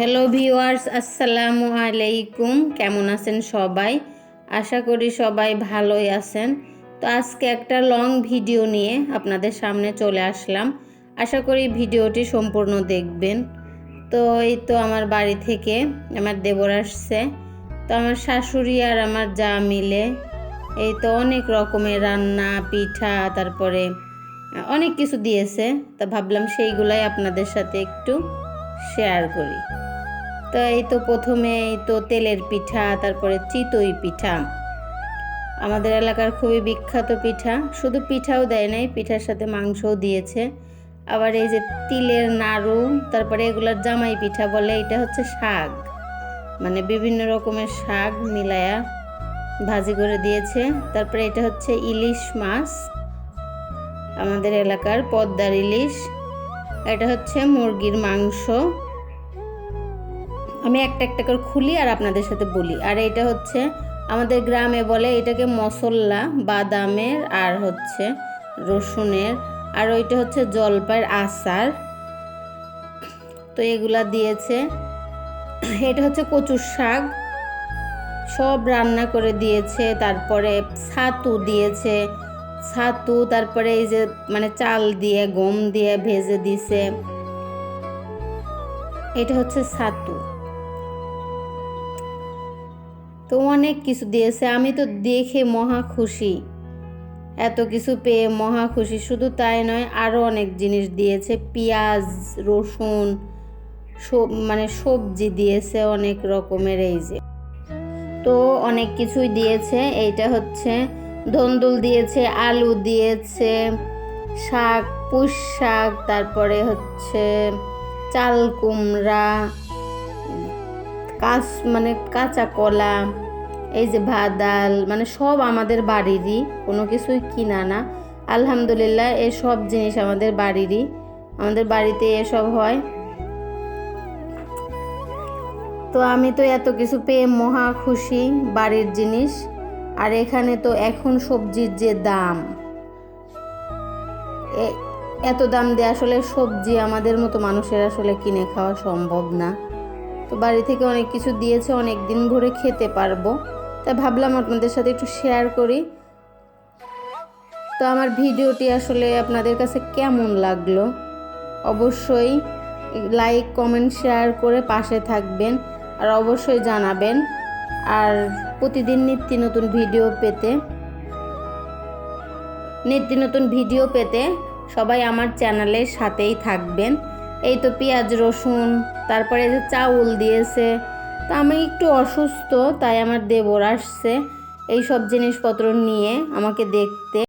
Hello viewers, আসসালামু আলাইকুম। কেমন আছেন সবাই? আশা করি সবাই ভালোই আছেন। তো আজকে একটা লং ভিডিও নিয়ে আপনাদের সামনে চলে আসলাম। আশা করি ভিডিওটি সম্পূর্ণ দেখবেন। তো এই তো আমার বাড়ি থেকে আমার দেবর আসছে। তো আমার শাশুড়ি আর আমার যা মিলে এই তো অনেক রকমের রান্না, পিঠা, তারপরে অনেক কিছু দিয়েছে। তা ভাবলাম সেইগুলাই আপনাদের সাথে একটু শেয়ার করি। তো এই তো প্রথমে এই তো তেলের পিঠা, তারপরে চিতই পিঠা, আমাদের এলাকার খুবই বিখ্যাত পিঠা। শুধু পিঠাও দেয় নাই, পিঠার সাথে মাংসও দিয়েছে। আবার এই যে তিলের নাড়ু, তারপরে এগুলার জামাই পিঠা বলে। এটা হচ্ছে শাক, মানে বিভিন্ন রকমের শাক মিলায়া ভাজি করে দিয়েছে। তারপরে এটা হচ্ছে ইলিশ মাছ, আমাদের এলাকার পদ্মার ইলিশ। এটা হচ্ছে মুরগির মাংস। আমি একটা একটা করে খুলি আর আপনাদের সাথে বলি। আর এটা হচ্ছে আমাদের গ্রামে বলে এটাকে মশলা, বাদামের আর হচ্ছে রসুনের। আর ওইটা হচ্ছে জলপাইয়ের আচার। তো এগুলা দিয়েছে। এটা হচ্ছে কচুর শাক, সব রান্না করে দিয়েছে। তারপরে ছাতু দিয়েছে, ছাতু, তারপরে এই যে মানে চাল দিয়ে গম দিয়ে ভেজে দিছে। এটা হচ্ছে ছাতু। তো অনেক কিছু দিয়েছে, আমি তো দেখে মহা খুশি, এত কিছু পেয়ে মহা খুশি। শুধু তাই নয়, আরও অনেক জিনিস দিয়েছে, পেঁয়াজ, রসুন, মানে সবজি দিয়েছে অনেক রকমের। এই যে তো অনেক কিছুই দিয়েছে। এইটা হচ্ছে ধন্দুল দিয়েছে, আলু দিয়েছে, শাক, পুঁই শাক, তারপরে হচ্ছে চাল কুমড়া, মানে কাঁচা কলা, এই যে ভাত, ডাল, মানে সব আমাদের বাড়িরই, কোনো কিছুই কিনা না। আলহামদুলিল্লাহ, এসব জিনিস আমাদের বাড়িরই, আমাদের বাড়িতে এসব হয়। তো আমি তো এত কিছু পেয়ে মহা খুশি, বাড়ির জিনিস। আর এখানে তো এখন সবজির যে দাম, এত দাম দিয়ে আসলে সবজি আমাদের মতো মানুষের আসলে কিনে খাওয়া সম্ভব না। তো বাড়ি থেকে অনেক কিছু দিয়েছে, অনেক দিন ভরে খেতে পারবো, তাই ভাবলাম আপনাদের সাথে একটু শেয়ার করি। তো আমার ভিডিওটি আসলে আপনাদের কাছে কেমন লাগলো অবশ্যই লাইক, কমেন্ট, শেয়ার করে পাশে থাকবেন আর অবশ্যই জানাবেন। আর প্রতিদিন নিত্য নতুন ভিডিও পেতে সবাই আমার চ্যানেলের সাথেই থাকবেন। এই তো পেঁয়াজ, রসুন, তারপরে যে চাউল দিয়েছে। তা আমি একটু অসুস্থ, তাই আমার দেবর আসছে এই সব জিনিসপত্র নিয়ে আমাকে দেখতে।